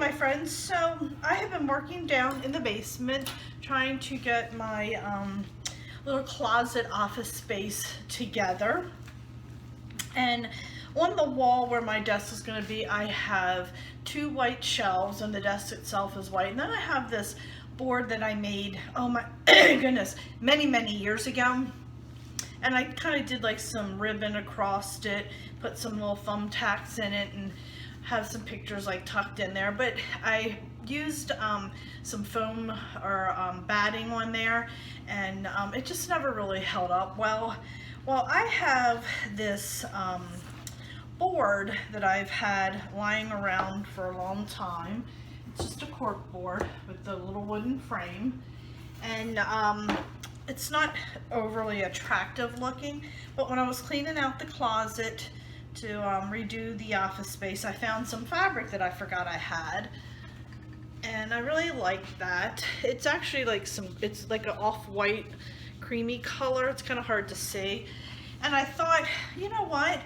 my friends, so I have been working down in the basement trying to get my little closet office space together. And on the wall where my desk is going to be, I have two white shelves and the desk itself is white. And then I have this board that I made, oh my goodness, many years ago. And I kind of did like some ribbon across it, put some little thumbtacks in it, and have some pictures like tucked in there. But I used some foam or batting on there, and it just never really held up well. Well, I have this board that I've had lying around for a long time. It's just a cork board with the little wooden frame, and it's not overly attractive looking, but when I was cleaning out the closet to redo the office space, I found some fabric that I forgot I had, and I really like that. It's actually like it's like an off-white creamy color. It's kind of hard to see, and I thought, you know what,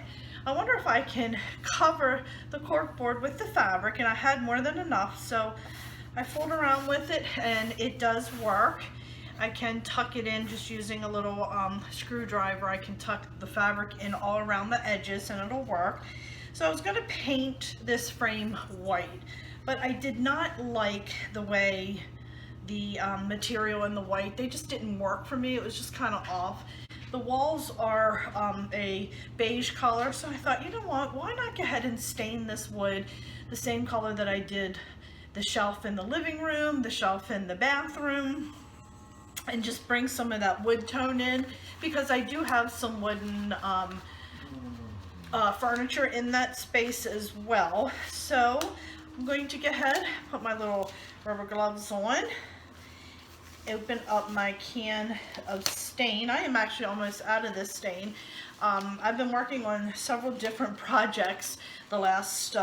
I wonder if I can cover the cork board with the fabric, and I had more than enough, so I fooled around with it, and it does work. I can tuck it in just using a little screwdriver. I can tuck the fabric in all around the edges and it'll work. So I was going to paint this frame white, but I did not like the way the material in the white, they just didn't work for me. It was just kind of off. The walls are a beige color, so I thought, you know what, why not go ahead and stain this wood the same color that I did the shelf in the living room, the shelf in the bathroom, and just bring some of that wood tone in, because I do have some wooden furniture in that space as well. So I'm going to go ahead, put my little rubber gloves on, open up my can of stain. I am actually almost out of this stain. I've been working on several different projects the last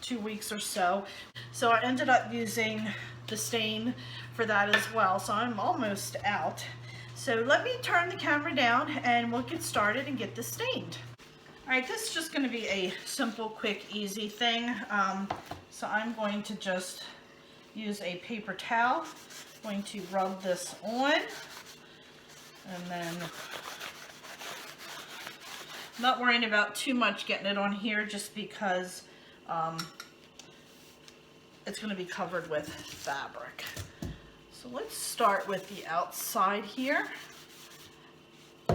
2 weeks or so. So I ended up using the stain for that as well. So I'm almost out. So let me turn the camera down and we'll get started and get this stained. All right, this is just going to be a simple, quick, easy thing. So I'm going to just use a paper towel. I'm going to rub this on, and then I'm not worrying about too much getting it on here just because it's going to be covered with fabric. So let's start with the outside here. I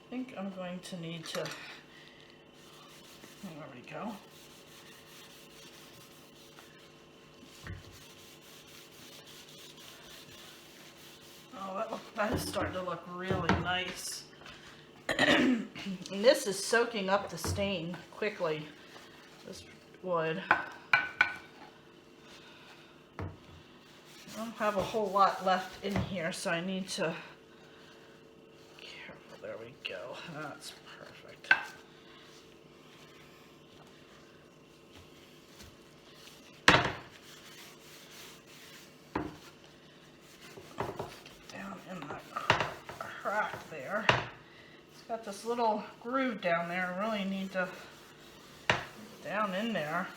think I'm going to need to, there we go. Oh, that is starting to look really nice. And this is soaking up the stain quickly, this wood. I don't have a whole lot left in here, so I need to, careful, there we go, that's perfect. Down in that crack there. It's got this little groove down there, I really need to get down in there.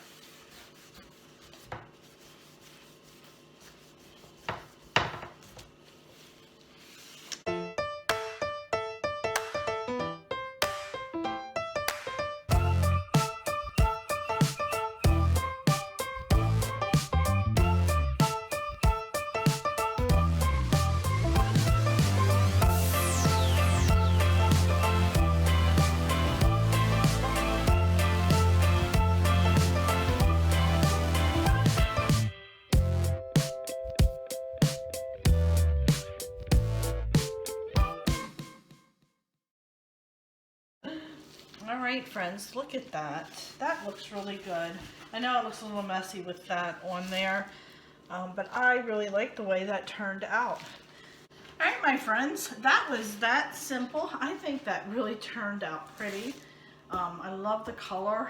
All right, friends, look at that. That looks really good. I know it looks a little messy with that on there, but I really like the way that turned out. All right, my friends, that was that simple. I think that really turned out pretty. I love the color.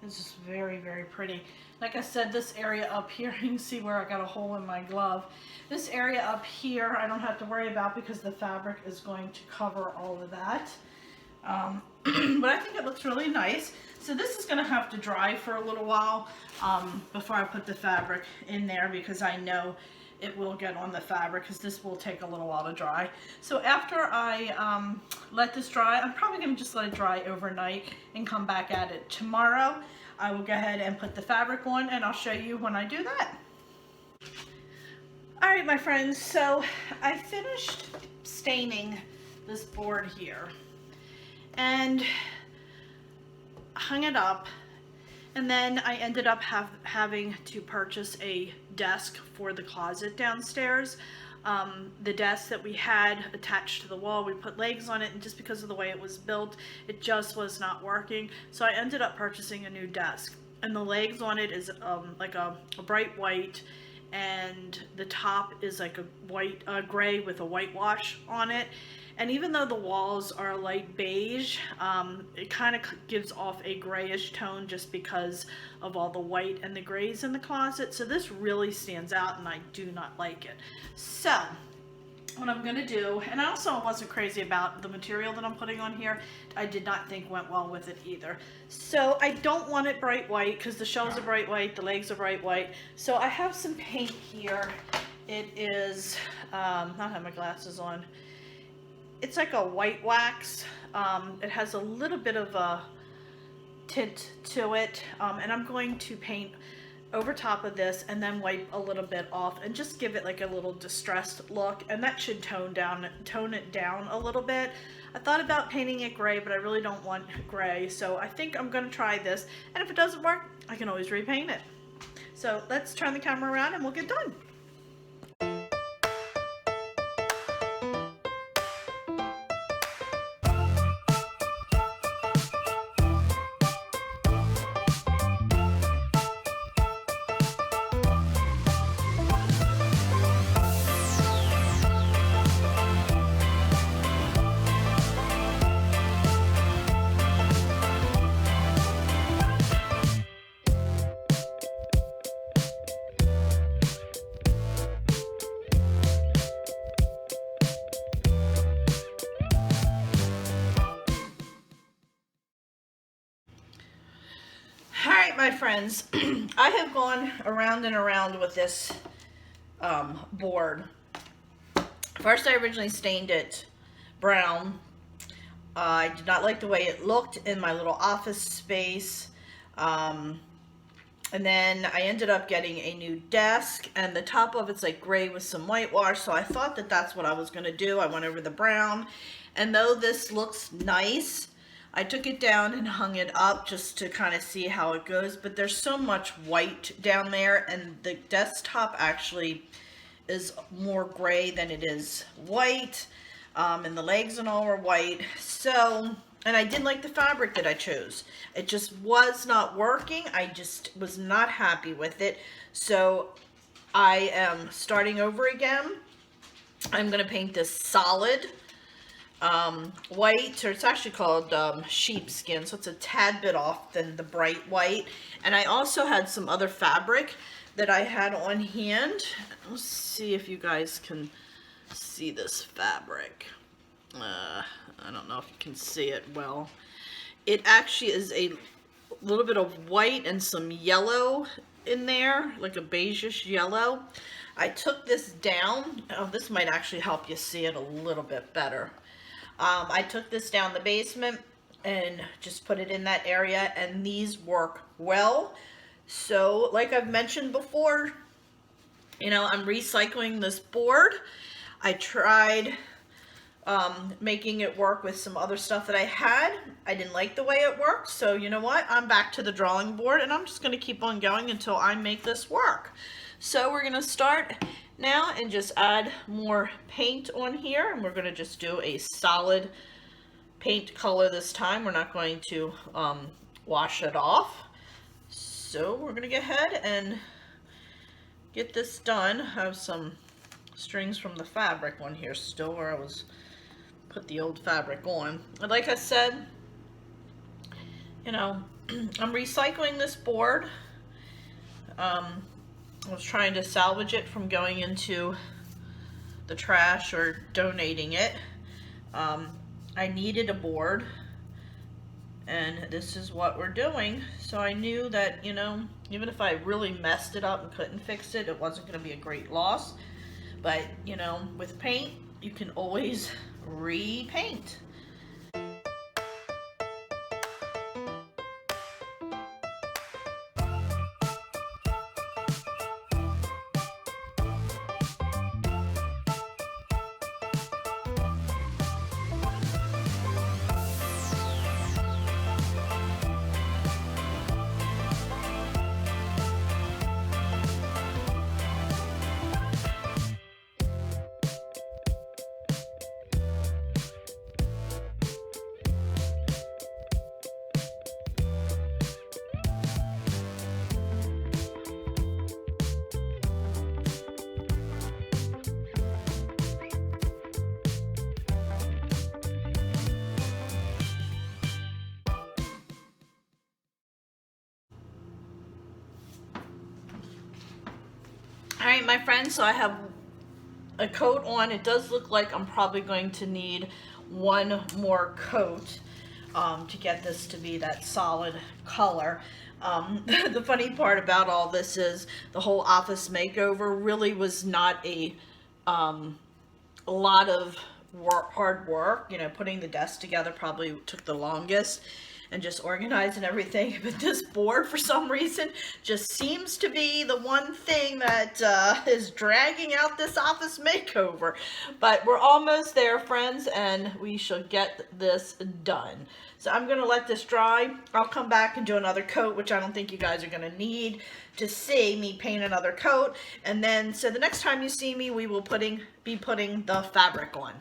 It's just very pretty. Like I said, this area up here, you can see where I got a hole in my glove. This area up here, I don't have to worry about because the fabric is going to cover all of that. but I think it looks really nice. So this is gonna have to dry for a little while before I put the fabric in there, because I know it will get on the fabric, because this will take a little while to dry. So after I let this dry, I'm probably gonna just let it dry overnight and come back at it tomorrow. I will go ahead and put the fabric on, and I'll show you when I do that. All right, my friends, so I finished staining this board here and hung it up, and then I ended up having to purchase a desk for the closet downstairs. The desk that we had attached to the wall, we put legs on it, and just because of the way it was built, it just was not working. So I ended up purchasing a new desk, and the legs on it is like a bright white, and the top is like a white gray with a whitewash on it. And even though the walls are a light beige, it kind of gives off a grayish tone just because of all the white and the grays in the closet. So this really stands out, and I do not like it. So what I'm gonna do, and I also wasn't crazy about the material that I'm putting on here. I did not think went well with it either. So I don't want it bright white, because the shells are bright white, the legs are bright white. So I have some paint here. It is, not have my glasses on. It's like a white wax. It has a little bit of a tint to it, and I'm going to paint over top of this and then wipe a little bit off and just give it like a little distressed look, and that should tone it down a little bit. I thought about painting it gray, but I really don't want gray, so I think I'm gonna try this, and if it doesn't work, I can always repaint it. So let's turn the camera around and we'll get done. Alright, my friends, I have gone around and around with this board. First, I originally stained it brown. I did not like the way it looked in my little office space. And then I ended up getting a new desk, and the top of it's like gray with some whitewash, so I thought that that's what I was going to do. I went over the brown, and though this looks nice, I took it down and hung it up just to kind of see how it goes, but there's so much white down there, and the desktop actually is more gray than it is white, and the legs and all are white. So, and I didn't like the fabric that I chose. It just was not working. I just was not happy with it. So I am starting over again. I'm going to paint this solid white, or it's actually called sheepskin, so it's a tad bit off than the bright white. And I also had some other fabric that I had on hand. Let's see if you guys can see this fabric. I don't know if you can see it well. It actually is a little bit of white and some yellow in there, like a beigeish yellow. I took this down. Oh, this might actually help you see it a little bit better. I took this down the basement and just put it in that area, and these work well. So like I've mentioned before, you know, I'm recycling this board. I tried making it work with some other stuff that I had. I didn't like the way it worked, so you know what? I'm back to the drawing board, and I'm just going to keep on going until I make this work. So we're going to start now and just add more paint on here, and we're going to just do a solid paint color this time. We're not going to wash it off. So we're going to go ahead and get this done. I have some strings from the fabric on here still where I was put the old fabric on. And like I said, you know, I'm recycling this board. I was trying to salvage it from going into the trash or donating it. I needed a board and this is what we're doing. So I knew that, you know, even if I really messed it up and couldn't fix it, it wasn't going to be a great loss. But, you know, with paint, you can always repaint. All right, my friends, so I have a coat on. It does look like I'm probably going to need one more coat to get this to be that solid color. The funny part about all this is the whole office makeover really was not a lot of hard work. You know, putting the desk together probably took the longest, and just organizing everything. But this board, for some reason, just seems to be the one thing that is dragging out this office makeover. But we're almost there, friends, and we shall get this done. So I'm gonna let this dry. I'll come back and do another coat, which I don't think you guys are gonna need to see me paint another coat. And then, so the next time you see me, we will be putting the fabric on.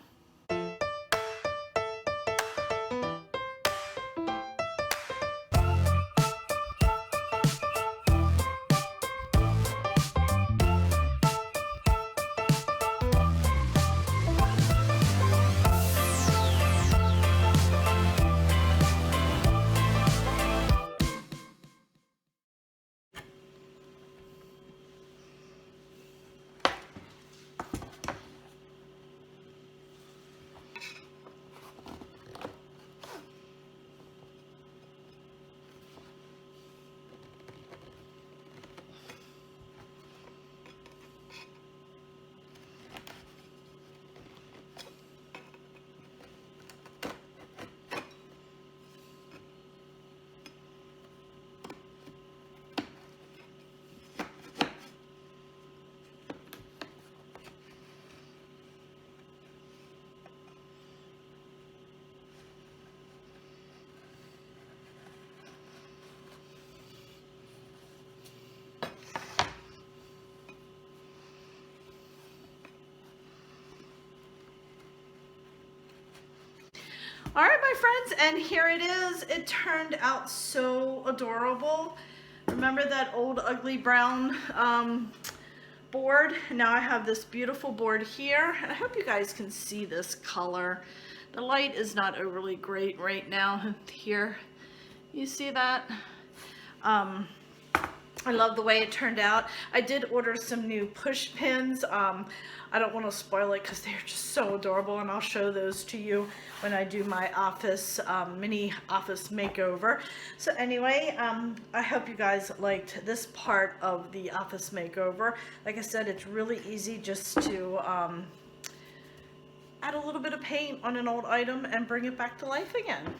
All right, my friends, and here it is. It turned out so adorable. Remember that old ugly brown board? Now I have this beautiful board here, and I hope you guys can see this color. The light is not overly great right now here. You see that? I love the way it turned out. I did order some new push pins. I don't want to spoil it because they're just so adorable, and I'll show those to you when I do my office mini office makeover. So anyway, I hope you guys liked this part of the office makeover. Like I said, it's really easy just to add a little bit of paint on an old item and bring it back to life again.